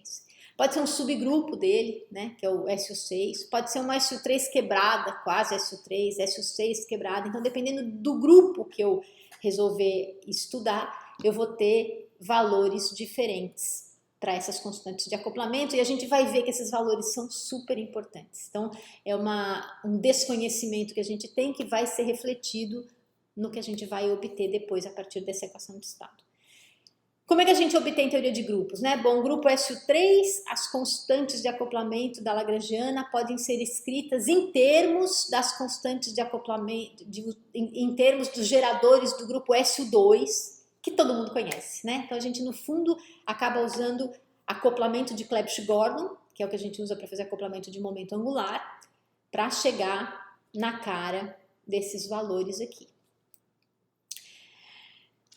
Pode ser um subgrupo dele, né, que é o SU6, pode ser uma SU3 quebrada, quase SU3, SU6 quebrada, então dependendo do grupo que eu resolver estudar, eu vou ter valores diferentes para essas constantes de acoplamento, e a gente vai ver que esses valores são super importantes. Então, é um desconhecimento que a gente tem que vai ser refletido no que a gente vai obter depois a partir dessa equação de estado. Como é que a gente obtém teoria de grupos, né? Bom, o grupo SU3, as constantes de acoplamento da Lagrangiana podem ser escritas em termos das constantes de acoplamento, em termos dos geradores do grupo SU2, que todo mundo conhece, né? Então a gente no fundo acaba usando acoplamento de Clebsch-Gordon, que é o que a gente usa para fazer acoplamento de momento angular, para chegar na cara desses valores aqui.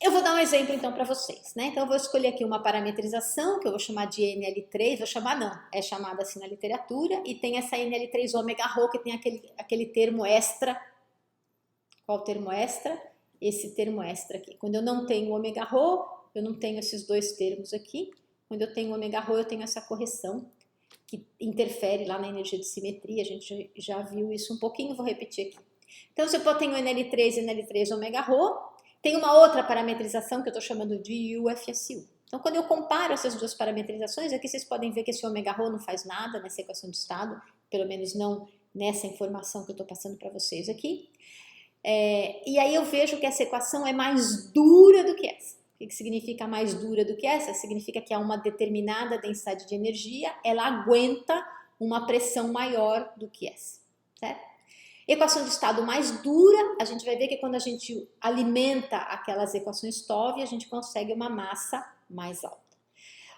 Eu vou dar um exemplo então para vocês, né? Então eu vou escolher aqui uma parametrização que eu vou chamar de NL3, vou chamar não, é chamada assim na literatura, e tem essa NL3 ômega rho que tem aquele termo extra. Qual o termo extra? Esse termo extra aqui. Quando eu não tenho ômega rho, eu não tenho esses dois termos aqui. Quando eu tenho ômega rho, eu tenho essa correção que interfere lá na energia de simetria. A gente já viu isso um pouquinho, vou repetir aqui. Então, se eu tenho NL3 e NL3 ômega rho, tem uma outra parametrização que eu estou chamando de UFSU. Então, quando eu comparo essas duas parametrizações, aqui vocês podem ver que esse ômega rho não faz nada nessa equação de estado, pelo menos não nessa informação que eu estou passando para vocês aqui. E aí eu vejo que essa equação é mais dura do que essa. O que significa mais dura do que essa? Significa que a uma determinada densidade de energia, ela aguenta uma pressão maior do que essa, certo? Equação de estado mais dura, a gente vai ver que quando a gente alimenta aquelas equações TOV, a gente consegue uma massa mais alta.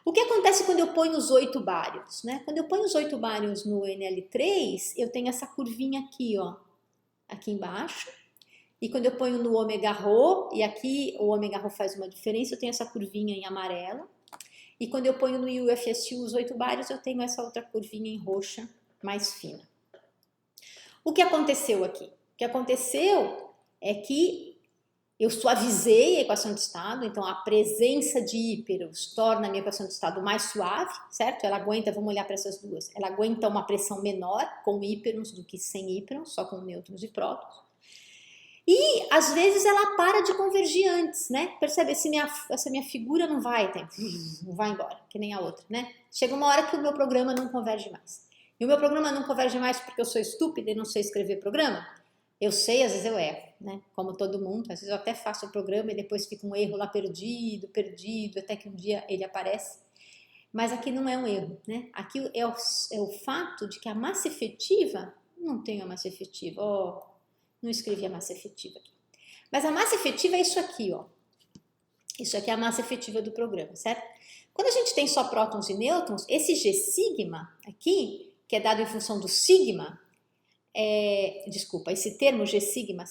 O que acontece quando eu ponho os 8 bárions, né? Quando eu ponho os 8 bárions no NL3, eu tenho essa curvinha aqui, ó, aqui embaixo. E quando eu ponho no ômega rho, e aqui o ômega rho faz uma diferença, eu tenho essa curvinha em amarelo. E quando eu ponho no UFSU os 8 bários, eu tenho essa outra curvinha em roxa, mais fina. O que aconteceu aqui? O que aconteceu é que eu suavizei a equação de estado, então a presença de híperos torna a minha equação de estado mais suave, certo? Ela aguenta, vamos olhar para essas duas, ela aguenta uma pressão menor com híperons do que sem híperons, só com nêutrons e prótons. E às vezes ela para de convergir antes, né? Percebe? Essa minha figura não vai embora, que nem a outra, né? Chega uma hora que o meu programa não converge mais. E o meu programa não converge mais porque eu sou estúpida e não sei escrever programa? Eu sei, às vezes eu erro, né? Como todo mundo, às vezes eu até faço o programa e depois fica um erro lá perdido, até que um dia ele aparece. Mas aqui não é um erro, né? Aqui é o fato de que a massa efetiva, não tem a massa efetiva, não escrevi a massa efetiva aqui. Mas a massa efetiva é isso aqui, ó. Isso aqui é a massa efetiva do programa, certo? Quando a gente tem só prótons e nêutrons, esse G sigma aqui, que é dado em função do sigma, esse termo G sigma,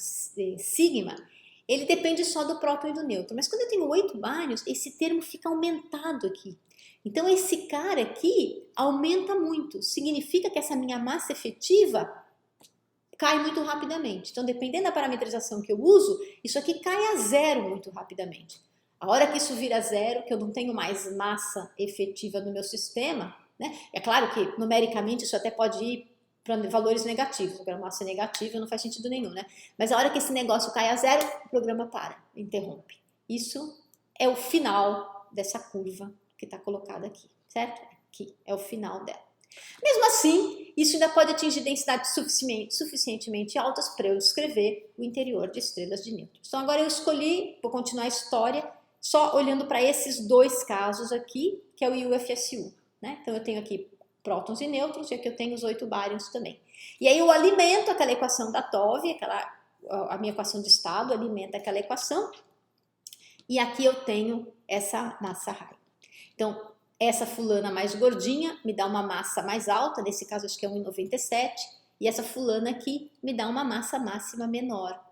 ele depende só do próton e do nêutron. Mas quando eu tenho 8 bárions, esse termo fica aumentado aqui. Então esse cara aqui aumenta muito. Significa que essa minha massa efetiva cai muito rapidamente. Então, dependendo da parametrização que eu uso, isso aqui cai a zero muito rapidamente. A hora que isso vira zero, que eu não tenho mais massa efetiva no meu sistema, né? É claro que numericamente isso até pode ir para valores negativos. Porque a massa negativa não faz sentido nenhum, né? Mas a hora que esse negócio cai a zero, o programa para, interrompe. Isso é o final dessa curva que está colocada aqui, certo? Aqui é o final dela. Mesmo assim, isso ainda pode atingir densidades suficientemente altas para eu descrever o interior de estrelas de nêutrons. Então agora eu escolhi, vou continuar a história, só olhando para esses dois casos aqui, que é o UFSU, né? Então eu tenho aqui prótons e nêutrons, e aqui eu tenho os 8 bárions também. E aí eu alimento aquela equação da TOV, a minha equação de estado alimenta aquela equação, e aqui eu tenho essa massa raio. Então, essa fulana mais gordinha me dá uma massa mais alta, nesse caso acho que é 1,97, e essa fulana aqui me dá uma massa máxima menor.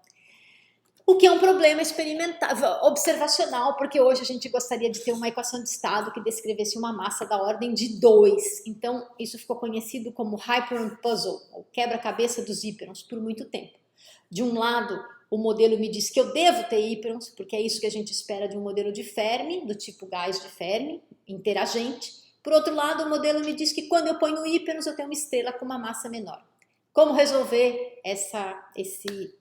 O que é um problema experimental, observacional, porque hoje a gente gostaria de ter uma equação de estado que descrevesse uma massa da ordem de 2. Então, isso ficou conhecido como Hyperon Puzzle, ou quebra-cabeça dos híperons, por muito tempo. De um lado, o modelo me diz que eu devo ter híperons, porque é isso que a gente espera de um modelo de Fermi, do tipo gás de Fermi, interagente. Por outro lado, o modelo me diz que quando eu ponho híperons, eu tenho uma estrela com uma massa menor. Como resolver esse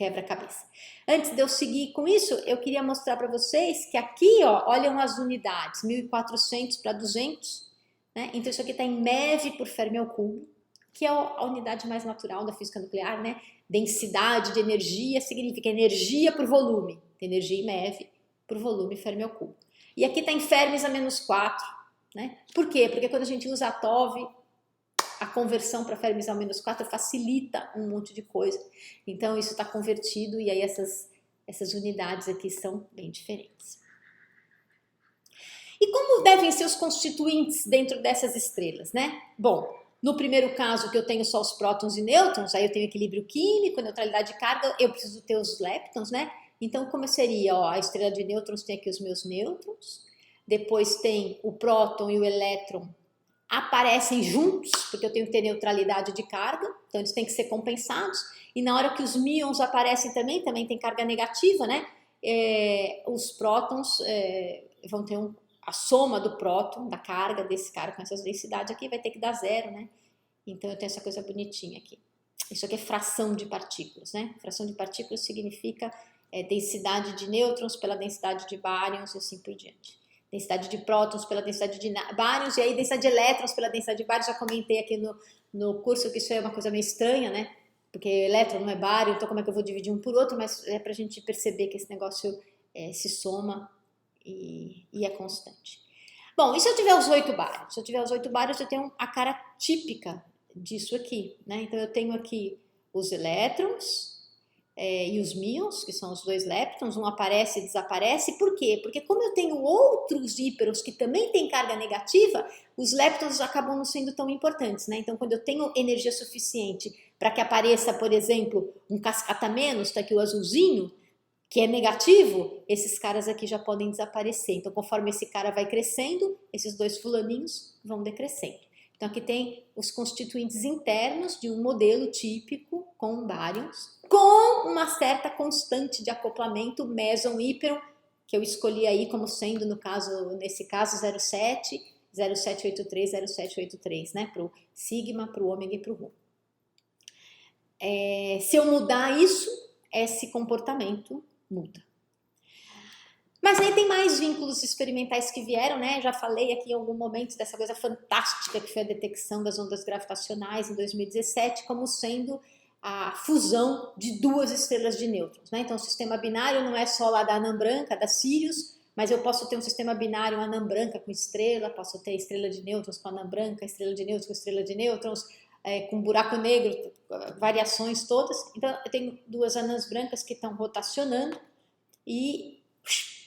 quebra-cabeça. Antes de eu seguir com isso, eu queria mostrar para vocês que aqui, ó, olham as unidades, 1400 para 200, né? Então isso aqui está em MeV por Fermi ao cubo, que é a unidade mais natural da física nuclear, né? Densidade de energia significa energia por volume, energia em MeV por volume Fermi ao cubo. E aqui está em Fermis a -4, né? Por quê? Porque quando a gente usa a TOV, a conversão para Fermis ao -4 facilita um monte de coisa. Então isso está convertido e aí essas unidades aqui são bem diferentes. E como devem ser os constituintes dentro dessas estrelas, né? Bom, no primeiro caso que eu tenho só os prótons e nêutrons, aí eu tenho equilíbrio químico, neutralidade de carga, eu preciso ter os leptons, né? Então como seria? Ó, a estrela de nêutrons tem aqui os meus nêutrons, depois tem o próton e o elétron aparecem juntos, porque eu tenho que ter neutralidade de carga, então eles têm que ser compensados, e na hora que os míons aparecem também tem carga negativa, né? Os prótons vão ter a soma do próton, da carga desse cara com essas densidades aqui, vai ter que dar 0, né? Então eu tenho essa coisa bonitinha aqui. Isso aqui é fração de partículas, né? Fração de partículas significa densidade de nêutrons pela densidade de bárions e assim por diante. Densidade de prótons pela densidade de bárions, e aí densidade de elétrons pela densidade de bárions. Já comentei aqui no curso que isso é uma coisa meio estranha, né? Porque elétron não é bário, então como é que eu vou dividir um por outro? Mas é pra gente perceber que esse negócio se soma e é constante. Bom, e se eu tiver os 8 bários? Se eu tiver os 8 bários, eu tenho a cara típica disso aqui, né? Então eu tenho aqui os elétrons e os míons, que são os 2 leptons, um aparece e desaparece. Por quê? Porque como eu tenho outros íperons que também têm carga negativa, os leptons acabam não sendo tão importantes, né? Então quando eu tenho energia suficiente para que apareça, por exemplo, um cascata menos, tá aqui o azulzinho, que é negativo, esses caras aqui já podem desaparecer. Então conforme esse cara vai crescendo, esses 2 fulaninhos vão decrescendo. Então aqui tem os constituintes internos de um modelo típico com bárions, com uma certa constante de acoplamento meson-híperon, que eu escolhi aí como sendo, nesse caso, 0,7, 0,783, 0,783, né? Para o sigma, para o ômega e para o rho. Se eu mudar isso, esse comportamento muda. Mas aí tem mais vínculos experimentais que vieram, né? Já falei aqui em algum momento dessa coisa fantástica que foi a detecção das ondas gravitacionais em 2017, como sendo a fusão de 2 estrelas de nêutrons, né? Então o sistema binário não é só lá da anã branca, da Sirius, mas eu posso ter um sistema binário anã branca com estrela, posso ter estrela de nêutrons com anã branca, estrela de nêutrons com estrela de nêutrons, com buraco negro, variações todas. Então eu tenho 2 anãs brancas que estão rotacionando e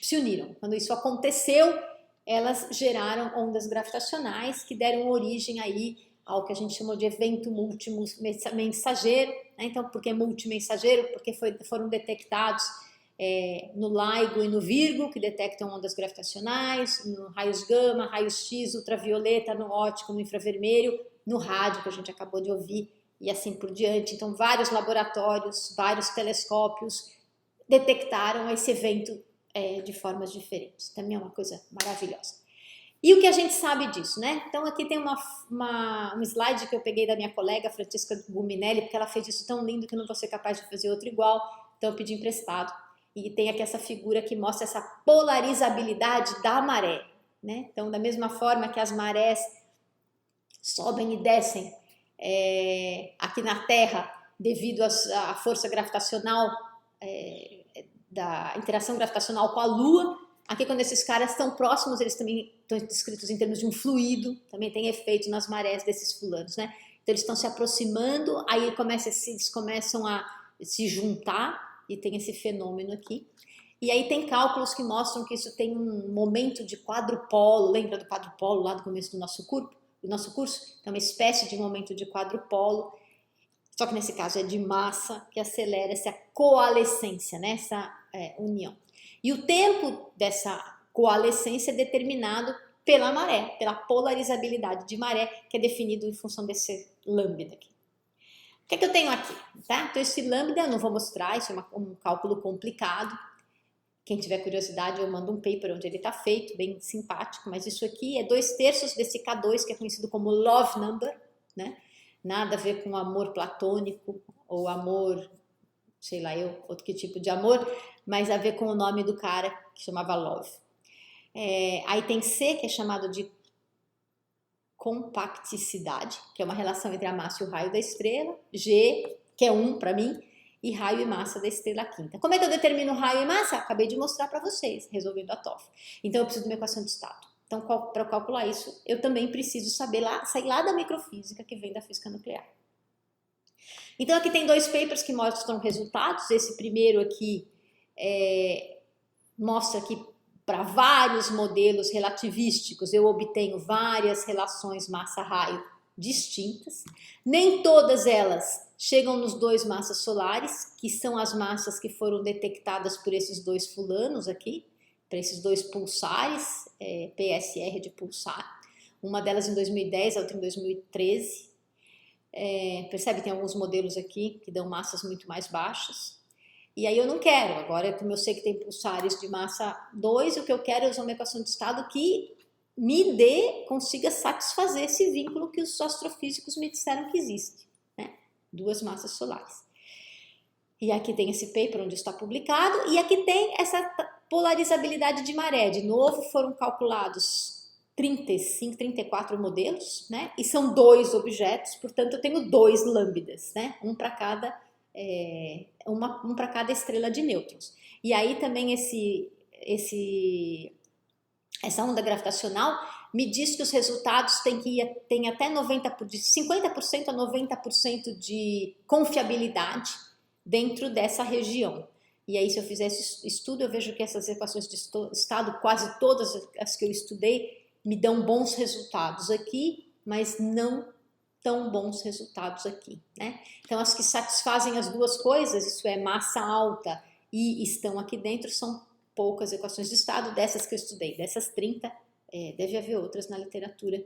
se uniram. Quando isso aconteceu, elas geraram ondas gravitacionais que deram origem aí ao que a gente chamou de evento multimensageiro, né? Então, por que multimensageiro? Porque foram detectados no LIGO e no Virgo, que detectam ondas gravitacionais, no raios gama, raios X, ultravioleta, no óptico, no infravermelho, no rádio, que a gente acabou de ouvir, e assim por diante. Então, vários laboratórios, vários telescópios detectaram esse evento de formas diferentes. Também é uma coisa maravilhosa. E o que a gente sabe disso, né? Então aqui tem um slide que eu peguei da minha colega Francesca Guminelli, porque ela fez isso tão lindo que eu não vou ser capaz de fazer outro igual, então eu pedi emprestado. E tem aqui essa figura que mostra essa polarizabilidade da maré, né? Então da mesma forma que as marés sobem e descem aqui na Terra devido à força gravitacional da interação gravitacional com a Lua. Aqui, quando esses caras estão próximos, eles também estão descritos em termos de um fluido, também tem efeito nas marés desses fulanos, né? Então, eles estão se aproximando, aí eles começam a se juntar, e tem esse fenômeno aqui. E aí tem cálculos que mostram que isso tem um momento de quadrupolo, lembra do quadrupolo lá do começo do nosso curso? Então, uma espécie de momento de quadrupolo, só que nesse caso é de massa, que acelera essa coalescência, né? Essa união. E o tempo dessa coalescência é determinado pela maré, pela polarizabilidade de maré, que é definido em função desse lambda aqui. O que é que eu tenho aqui? Tá? Então esse lambda eu não vou mostrar, isso é um cálculo complicado. Quem tiver curiosidade eu mando um paper onde ele está feito, bem simpático, mas isso aqui é 2/3 desse K2, que é conhecido como love number, né? Nada a ver com amor platônico ou amor sei lá eu, outro que tipo de amor, mas a ver com o nome do cara que chamava Love. Aí tem C, que é chamado de compacticidade, que é uma relação entre a massa e o raio da estrela. G, que é 1 para mim, e raio e massa da estrela quinta. Como é que eu determino raio e massa? Acabei de mostrar para vocês, resolvendo a TOEFL. Então eu preciso de uma equação de estado. Então, para calcular isso, eu também preciso saber sair lá da microfísica, que vem da física nuclear. Então aqui tem 2 papers que mostram resultados. Esse primeiro aqui mostra que para vários modelos relativísticos eu obtenho várias relações massa-raio distintas. Nem todas elas chegam nos 2 massas solares, que são as massas que foram detectadas por esses 2 fulanos aqui, para esses 2 pulsares, PSR de pulsar. Uma delas em 2010, a outra em 2013. Percebe? Tem alguns modelos aqui que dão massas muito mais baixas. E aí eu não quero. Agora, como eu sei que tem pulsares de massa 2, o que eu quero é usar uma equação de estado que consiga satisfazer esse vínculo que os astrofísicos me disseram que existe, né? 2 massas solares. E aqui tem esse paper onde está publicado, e aqui tem essa polarizabilidade de maré. De novo, foram calculados 35, 34 modelos, né? E são 2 objetos, portanto eu tenho 2 lambdas, né? Um para cada estrela de nêutrons. E aí também essa onda gravitacional me diz que os resultados têm até 50% a 90% de confiabilidade dentro dessa região. E aí, se eu fizer esse estudo, eu vejo que essas equações de estado, quase todas as que eu estudei, me dão bons resultados aqui, mas não tão bons resultados aqui, né? Então, as que satisfazem as 2 coisas, isso é massa alta e estão aqui dentro, são poucas equações de estado. Dessas que eu estudei, dessas 30, deve haver outras na literatura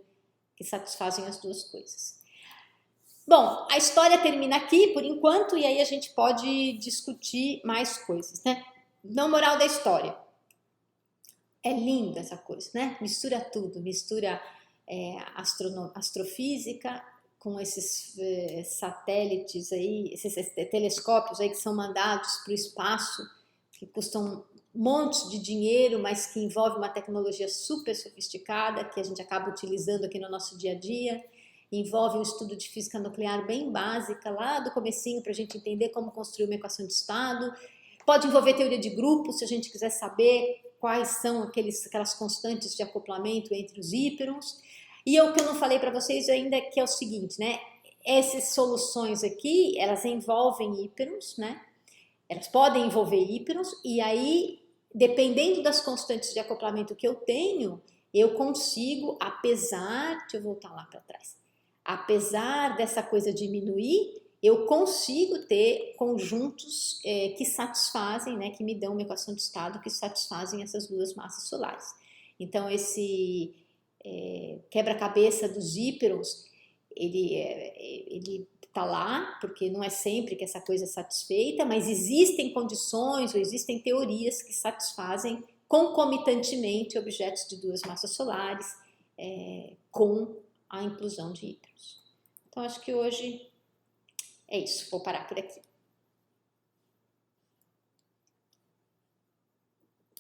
que satisfazem as 2 coisas. Bom, a história termina aqui por enquanto, e aí a gente pode discutir mais coisas, né? Na moral da história, é linda essa coisa, né? Mistura tudo, mistura astrofísica com esses satélites aí, esses telescópios aí que são mandados para o espaço, que custam montes de dinheiro, mas que envolve uma tecnologia super sofisticada que a gente acaba utilizando aqui no nosso dia a dia. Envolve um estudo de física nuclear bem básica, lá do comecinho, para a gente entender como construir uma equação de estado. Pode envolver teoria de grupos, se a gente quiser saber quais são aquelas constantes de acoplamento entre os híperons. E o que eu não falei para vocês ainda é que é o seguinte, né? Essas soluções aqui, elas envolvem híperons, né? Elas podem envolver híperons, e aí, dependendo das constantes de acoplamento que eu tenho, eu consigo, deixa eu voltar lá para trás. Apesar dessa coisa diminuir, eu consigo ter conjuntos que satisfazem, né, que me dão uma equação de estado que satisfazem essas 2 massas solares. Então, esse quebra-cabeça dos híperons, ele está lá, porque não é sempre que essa coisa é satisfeita, mas existem condições ou existem teorias que satisfazem concomitantemente objetos de 2 massas solares com a inclusão de híperons. Então, acho que hoje é isso. Vou parar por aqui.